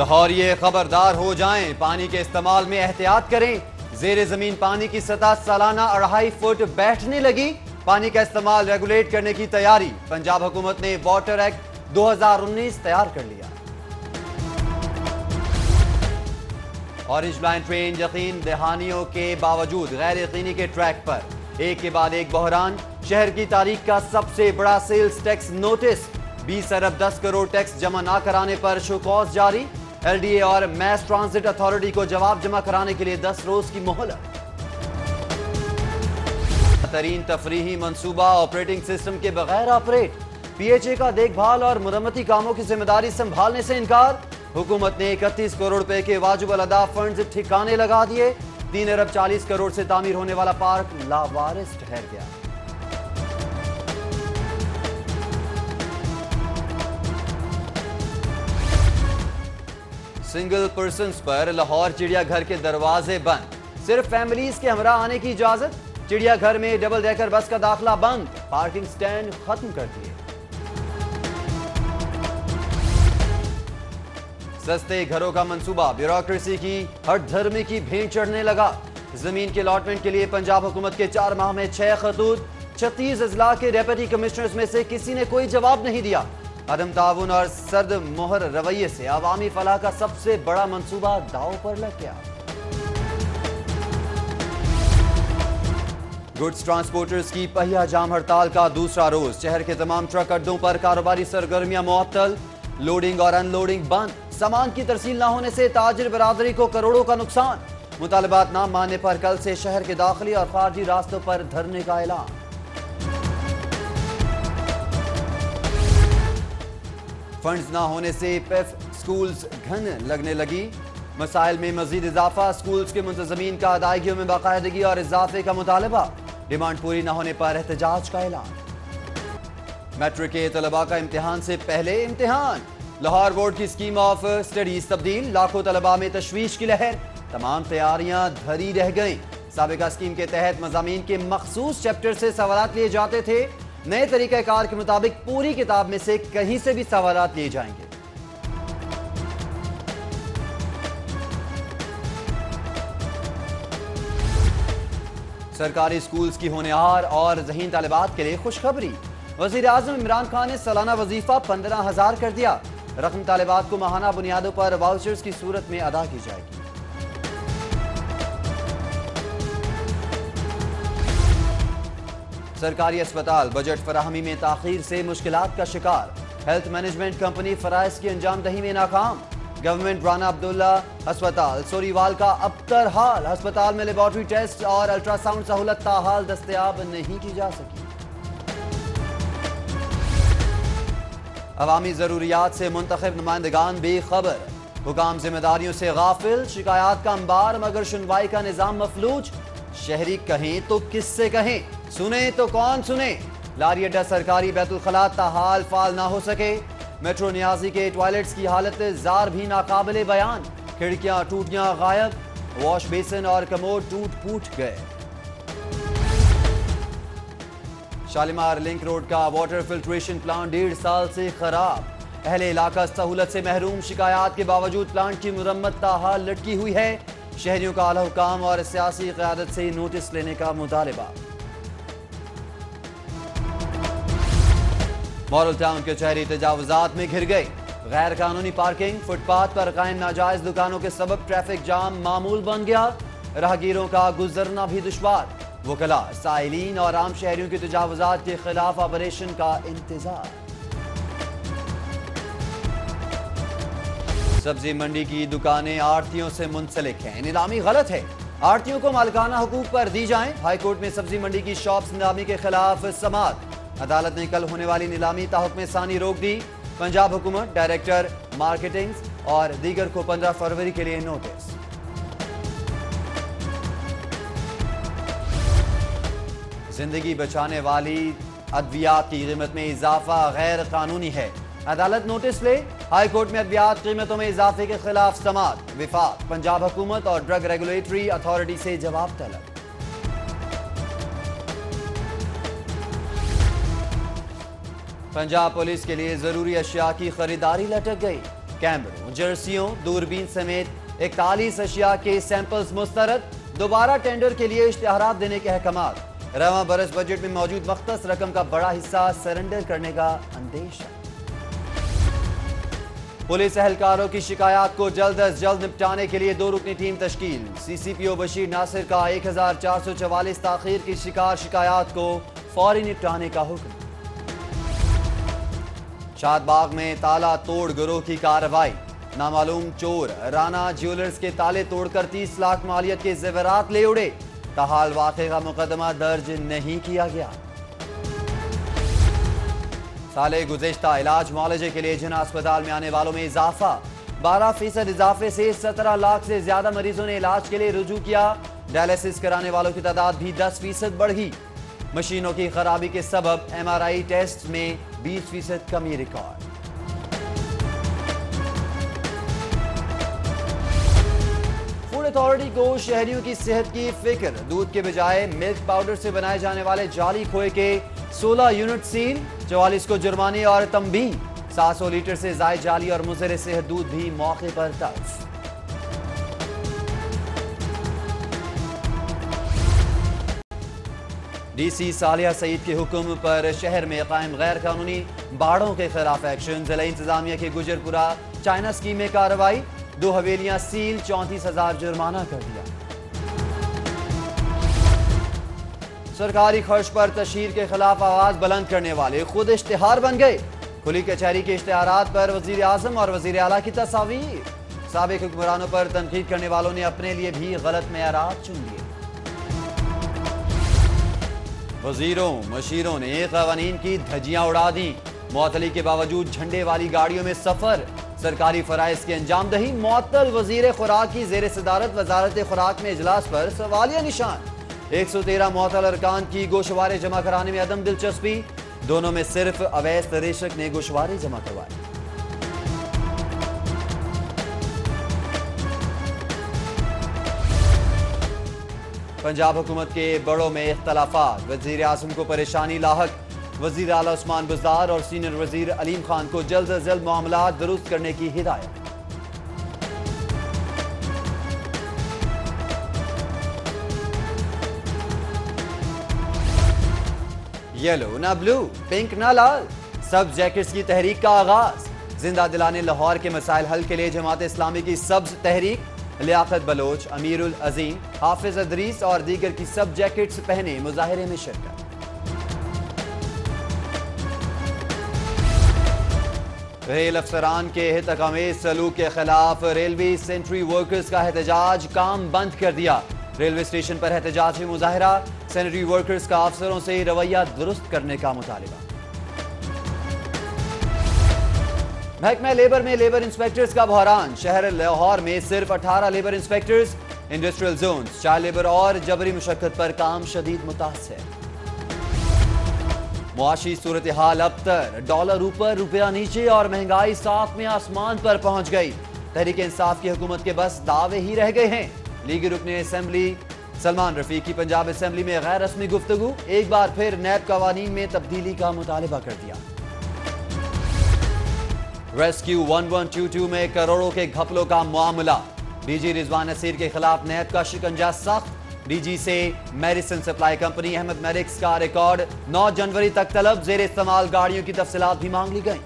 लाहौरिये खबरदार हो जाएं, पानी के इस्तेमाल में एहतियात करें। जेर जमीन पानी की सतह सालाना 2.5 फुट बैठने लगी। पानी का इस्तेमाल रेगुलेट करने की तैयारी। पंजाब हुकूमत ने वाटर एक्ट 2019 तैयार कर लिया। ऑरेंज लाइन ट्रेन यकीन दहानियों के बावजूद गैर यकीनी के ट्रैक पर एक के बाद एक बहरान। शहर की तारीख का सबसे बड़ा सेल्स टैक्स नोटिस। 20 अरब 10 करोड़ टैक्स जमा ना कराने पर शोकॉज जारी। एलडीए और मैस ट्रांजिट अथॉरिटी को जवाब जमा कराने के लिए 10 रोज की मोहलत। तरीन तफरीही मंसूबा ऑपरेटिंग सिस्टम के बगैर ऑपरेट। पीएचए का देखभाल और मुरम्मती कामों की जिम्मेदारी संभालने से इनकार। हुकूमत ने 31 करोड़ रुपए के वाजिब अदा फंड ठिकाने लगा दिए। 3 अरब 40 करोड़ से तामीर होने वाला पार्क लावारिस ठहर गया। सिंगल पर्सन्स पर लाहौर चिड़ियाघर के दरवाजे बंद। सिर्फ फैमिलीज के हमरा आने की इजाजत। चिड़ियाघर में डबल डेकर बस का दाखिला बंद। पार्किंग स्टैंड खत्म कर दिए। सस्ते घरों का मंसूबा ब्यूरोक्रेसी की हठधर्मी की भेंट चढ़ने लगा। जमीन के अलॉटमेंट के लिए पंजाब हुकूमत के 4 माह में 6 खतूत। 36 अजला के डेप्यूटी कमिश्नर्स में से किसी ने कोई जवाब नहीं दिया। अदम ताउन और सर्द मोहर रवैये से अवामी फलाह का सबसे बड़ा मंसूबा दांव पर लग गया। गुड्स ट्रांसपोर्टर्स की पहिया जाम हड़ताल का दूसरा रोज। शहर के तमाम ट्रक अड्डों पर कारोबारी सरगर्मियां मुअत्तल। लोडिंग और अनलोडिंग बंद। सामान की तरसील न होने से ताजिर बरादरी को करोड़ों का नुकसान। मुतालबात न मानने पर कल से शहर के दाखिली और खारजी रास्तों पर धरने का ऐलान। फंड्स ना होने से पेफ स्कूल्स घन लगने लगी। मसाइल में मजीद इजाफा। स्कूल्स के मुंतजमीन का अदायगियों में बाकायदगी और इजाफे का मुतालबा। डिमांड पूरी न होने पर एहतजाज का ऐलान। मैट्रिक के तलबा का इम्तिहान से पहले इम्तिहान। लाहौर बोर्ड की स्कीम ऑफ स्टडीज तब्दील। लाखों तलबा में तशवीश की लहर। तमाम तैयारियां धरी रह गईं। साबिका स्कीम के तहत मज़ामीन के मखसूस चैप्टर से सवालात लिए जाते थे। नए तरीक़ाकार के मुताबिक पूरी किताब में से कहीं से भी सवालात लिए जाएंगे। सरकारी स्कूल्स की होनहार और ज़हीन तालिबात के लिए खुशखबरी। वज़ीर आज़म इमरान खान ने सालाना वजीफा 15,000 कर दिया। रकम तालिबात को माहाना बुनियादों पर वाउचर्स की सूरत में अदा की जाएगी। सरकारी अस्पताल बजट फराहमी में ताखीर से मुश्किलात का शिकार। हेल्थ मैनेजमेंट कंपनी फराइज की अंजाम दही में नाकाम। गवर्नमेंट राना अब्दुल्ला अस्पताल सोरीवाल का अबतर हाल। अस्पताल में लेबॉर्ट्री टेस्ट और अल्ट्रासाउंड सहूलत ताहाल दस्तयाब नहीं की जा सकी। अवामी जरूरियात से मुंतखब नुमाइंदगान बेखबर। हुकाम जिम्मेदारियों से गाफिल। शिकायत का अंबार मगर सुनवाई का निजाम मफलूज। शहरी कहें तो किससे कहें, सुने तो कौन सुने। लारी अड्डा सरकारी बैतुल खला ताहाल फाल ना हो सके। मेट्रो नियाजी के टॉयलेट्स की हालत जार भी नाकाबिले बयान। खिड़कियां टूटियां गायब। वॉश बेसिन और कमोड टूट फूट गए। शालीमार लिंक रोड का वाटर फिल्ट्रेशन प्लांट 1.5 साल से खराब। अहले इलाका सहूलत से महरूम। शिकायत के बावजूद प्लांट की मुरम्मत ताहाल लटकी हुई है। शहरियों का आला हुकाम और सियासी क़यादत से नोटिस लेने का मुतालिबा। मॉडल टाउन के शहरी तजावुजात में घिर गए। गैर कानूनी पार्किंग। फुटपाथ पर कायम नाजायज दुकानों के सबब ट्रैफिक जाम मामूल बन गया। राहगीरों का गुजरना भी दुश्वार। वकला साइलीन और आम शहरियों के तजावुजात के खिलाफ ऑपरेशन का इंतजार। सब्जी मंडी की दुकानें आड़तियों से मुंसलिक हैं। नीलामी गलत है। आड़तियों को मालिकाना हुकूक पर दी जाएं। हाईकोर्ट में सब्जी मंडी की शॉप्स नीलामी के खिलाफ समाअत। अदालत ने कल होने वाली नीलामी ताहुक्म सानी रोक दी। पंजाब हुकूमत, डायरेक्टर मार्केटिंग और दीगर को 15 फरवरी के लिए नोटिस। जिंदगी बचाने वाली अद्वियात की कीमत में इजाफा गैर कानूनी है। अदालत नोटिस ले। हाईकोर्ट में अद्वियात कीमतों में इजाफे के खिलाफ समाअत। विफाक, पंजाब हुकूमत और ड्रग रेगुलेटरी अथॉरिटी से जवाब तलब। पंजाब पुलिस के लिए जरूरी अशिया की खरीदारी लटक गई। कैमरों, जर्सियों, दूरबीन समेत 41 अशिया के सैंपल्स मुस्तरद। दोबारा टेंडर के लिए इश्तिहारात देने के अहकामात। रवां बरस बजट में मौजूद मख्तस रकम का बड़ा हिस्सा सरेंडर करने का अंदेशा। पुलिस एहलकारों की शिकायत को जल्द अज जल्द निपटाने के लिए 2 रुकनी टीम तश्कील। सीसीपीओ बशीर नासिर का 1444 ताखीर की शिकायत को फौरी निपटाने का हुक्म। शादबाग में ताला तोड़ गिरोह की कार्रवाई। नामालूम चोर राना ज्वेलर्स के ताले तोड़कर 30 लाख मालियत के जेवरात ले उड़े। ताहाल वाक़े का मुकदमा दर्ज नहीं किया गया। साले गुज़िश्ता इलाज मुआलजे के लिए जिन अस्पताल में आने वालों में इजाफा। 12% इजाफे से 17 लाख से ज्यादा मरीजों ने इलाज के लिए रुजू किया। डायलिसिस कराने वालों की तादाद भी 10% बढ़ी। मशीनों की खराबी के सबब MRI टेस्ट में 20% कमी रिकॉर्ड। फूड अथॉरिटी को शहरियों की सेहत की फिक्र। दूध के बजाय मिल्क पाउडर से बनाए जाने वाले जाली खोए के 16 यूनिट सील। 44 को जुर्माने और तंबीह। 700 लीटर से जायद जाली और मुज़र सेहत दूध भी मौके पर तल्फ। DC सालिया सईद के हुक्म पर शहर में कायम गैर कानूनी बाड़ों के खिलाफ एक्शन। जिला इंतजामिया के गुजरपुरा चाइना स्कीम में कार्रवाई। 2 हवेलियां सील, 34,000 जुर्माना कर दिया। सरकारी खर्च पर तशहीर के खिलाफ आवाज बुलंद करने वाले खुद इश्तिहार बन गए। खुली कचहरी के इश्तिहारात पर वजीर आजम और वजीर आला की तस्वीर। साबिक हुक्मरानों पर तनकीद करने वालों ने अपने लिए भी गलत मेयारात चुन लिए। वजीरों मशीरों ने कवानीन की धज्जियां उड़ा दी। मुअत्तली के बावजूद झंडे वाली गाड़ियों में सफर। सरकारी फराइज की अंजामदही मुअत्तल। वजीर खुराक की जेर सदारत वजारत खुराक में इजलास पर सवालिया निशान। 113 मुअत्तल अरकान की गोशवारे जमा कराने में अदम दिलचस्पी। दोनों में सिर्फ अवैस तरेशक ने गोशवारे जमा करवाए। पंजाब हुकूमत के बड़ों में इख्तलाफात। वजीर आजम को परेशानी लाहक। वजीर आला उस्मान बुज़दार और सीनियर वजीर अलीम खान को जल्द अज जल्द मामला दुरुस्त करने की हिदायत। येलो ना ब्लू, पिंक ना लाल, सब जैकेट्स की तहरीक का आगाज। जिंदा दिलाने लाहौर के मसाइल हल के लिए जमात इस्लामी की सब्ज तहरीक। लियाकत बलोच, अमीरुल अजीम, हाफिज अदरीस और दीगर की सब जैकेट्स पहने मुजाहिरे में शिरकत। रेल अफसरान के हितकामेज सलूक के खिलाफ रेलवे सेंट्री वर्कर्स का एहतजाज। काम बंद कर दिया। रेलवे स्टेशन पर एहतजाजी मुजाहिरा। सेनेटरी वर्कर्स का अफसरों से रवैया दुरुस्त करने का मुतालिबा। महकमा लेबर में लेबर इंस्पेक्टर्स का बहरान। शहर लाहौर में सिर्फ 18 labour inspectors. Industrial zones, child labour और जबरी मुशक्कत पर काम शदीद मुतासिर। मुआशी सूरत हाल अबतर। डॉलर ऊपर, रुपया नीचे और महंगाई साथ में आसमान पर पहुंच गई। तहरीक इंसाफ की हुकूमत के बस दावे ही रह गए हैं। लीगी रुकने असेंबली सलमान रफीक की पंजाब असेंबली में गैर रस्मी गुफ्तगू। एक बार फिर नैब कवानीन में तब्दीली का मुतालिबा कर दिया। रेस्क्यू 1122 में करोड़ों के घपलों का मामला। डीजी रिजवान नसीर के खिलाफ नैब का शिकंजा सख्त। डीजी से medicine supply company Ahmad Medics का रिकॉर्ड 9 जनवरी तक तलब। जेर इस्तेमाल गाड़ियों की तफसीलात भी मांग ली गई।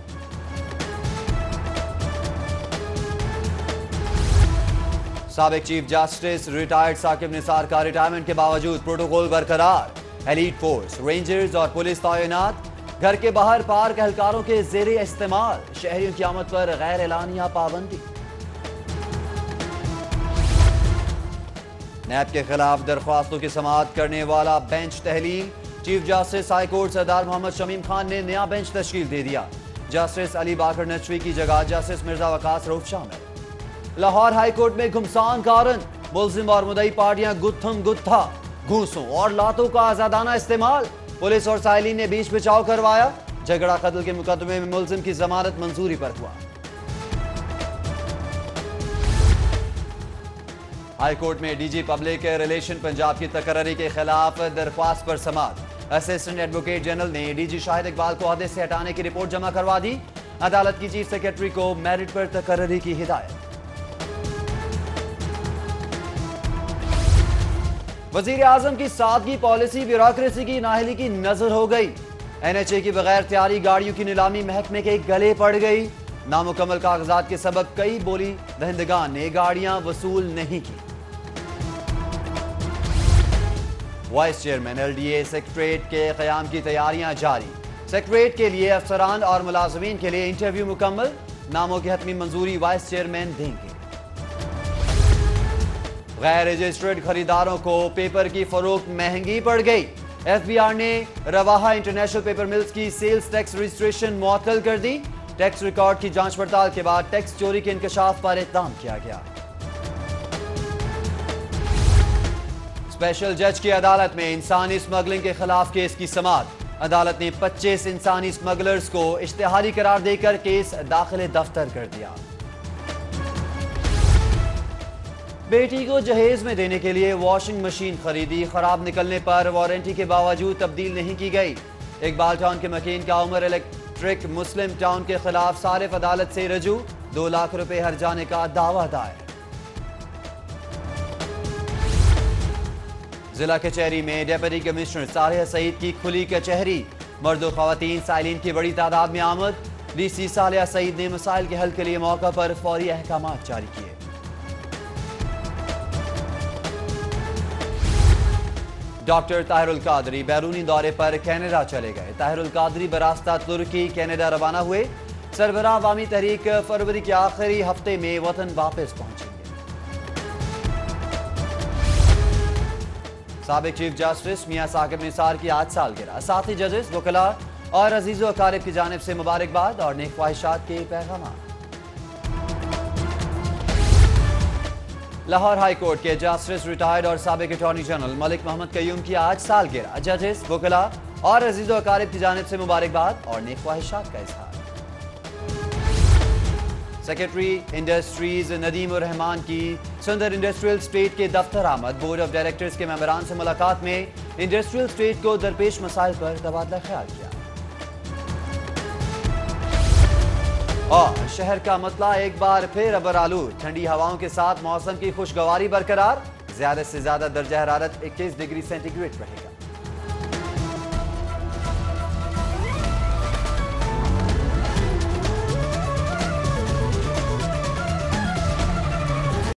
साबिक chief justice retired Saqib Nisar का रिटायरमेंट के बावजूद प्रोटोकॉल बरकरार। एलीट फोर्स, रेंजर्स और पुलिस तैनात। घर के बाहर पार्क एहलकारों के जेर इस्तेमाल। शहरियों की आमद पर गैर एलानिया पाबंदी। नैब के खिलाफ दरख्वास्तों की समाअत करने वाला बेंच तहलील। Chief justice high court Sardar Mohammad Shamim Khan ने नया बेंच तश्कील दे दिया। जस्टिस अली बाकर नचवी की जगह जस्टिस मिर्जा वकास रऊफ शामिल। लाहौर हाई कोर्ट में घुमसान कारण। मुल्जिम और मुदई पार्टियां गुत्थम गुत्था। घूसों और लातों का आजादाना इस्तेमाल। पुलिस और साइलिन ने बीच बचाव करवाया। झगड़ा कत्ल के मुकदमे में मुल्जिम की जमानत मंजूरी पर हुआ। हाई कोर्ट में डीजी पब्लिक रिलेशन पंजाब की तकर्री के खिलाफ दरख्वास्त पर समाअत। असिस्टेंट एडवोकेट जनरल ने डीजी शाहिद इकबाल को ओहदे से हटाने की रिपोर्ट जमा करवा दी। अदालत की चीफ सेक्रेटरी को मेरिट पर तकर्री की हिदायत। वजीर आजम की सादगी पॉलिसी ब्यूरोक्रेसी की नाहली की नजर हो गई। NHA की बगैर तैयारी गाड़ियों की नीलामी महकमे के गले पड़ गई। नामुकम्मल कागजात के सबब कई बोली दहिंदगान ने गाड़ियां वसूल नहीं की। वाइस चेयरमैन LDA सेक्रेटरीट के क़याम की तैयारियां जारी। सेक्रेटरीट के लिए अफसरान और मुलाजमीन के लिए इंटरव्यू मुकम्मल। नामों की हतमी मंजूरी वाइस चेयरमैन देंगे। गैर रजिस्टर्ड खरीदारों को पेपर की फरोख्त महंगी पड़ गई। FBR ने रवाहा इंटरनेशनल पेपर मिल्स की सेल्स टैक्स रजिस्ट्रेशन मुअत्तल कर दी। टैक्स रिकॉर्ड की जांच पड़ताल के बाद टैक्स चोरी के इंकशाफ पर इक़दाम किया गया। स्पेशल जज की अदालत में इंसानी स्मगलिंग के खिलाफ केस की समाअत। अदालत ने 25 इंसानी स्मगलर्स को इश्तिहारी करार देकर केस दाखिले दफ्तर कर दिया। बेटी को जहेज में देने के लिए वॉशिंग मशीन खरीदी, खराब निकलने पर वारंटी के बावजूद तब्दील नहीं की गई। इकबाल टाउन के मकीन का उमर इलेक्ट्रिक मुस्लिम टाउन के खिलाफ सारिफ अदालत से रजू, 2 लाख रुपए हर्जाने का दावा दायर। जिला कचहरी में डिप्टी कमिश्नर सालिहा सईद की खुली कचहरी। मर्द और खवातीन साइलिन की बड़ी तादाद में आमद। DC सालिहा सईद ने मसाइल के हल के लिए मौका पर फौरी अहकाम जारी किए। डॉक्टर ताहिरुल कादरी बैरूनी दौरे पर कनाडा चले गए। ताहिरुल कादरी बरास्ता तुर्की कनाडा रवाना हुए। सरबराह अवामी तहरीक फरवरी के आखिरी हफ्ते में वतन वापस पहुंचेंगे। साबिक चीफ जस्टिस मियां साकिब निसार की आज सालगिरह। साथी जजेस, वकला और अजीजो अकारिब की जानिब से मुबारकबाद और नेक ख्वाहिशात के पैगाम। लाहौर हाई कोर्ट के जस्टिस रिटायर्ड और साबिक अटॉर्नी जनरल मलिक मोहम्मद कयूम की आज सालगिरह। जजेस, वकला और अजीजो अकारिब की जानिब से मुबारकबाद और नेक ख्वाहिशात का इजहार। सेक्रेटरी इंडस्ट्रीज नदीम उर रहमान की सुंदर इंडस्ट्रियल स्टेट के दफ्तर आमद। बोर्ड ऑफ डायरेक्टर्स के मेंबरान से मुलाकात में इंडस्ट्रियल स्टेट को दरपेश मसाइल पर तबादला ख्याल किया। और शहर का मतला एक बार फिर अबर आलूद। ठंडी हवाओं के साथ मौसम की खुशगवारी बरकरार। ज्यादा से ज्यादा दर्जा हरारत 21 डिग्री सेंटीग्रेड रहेगा।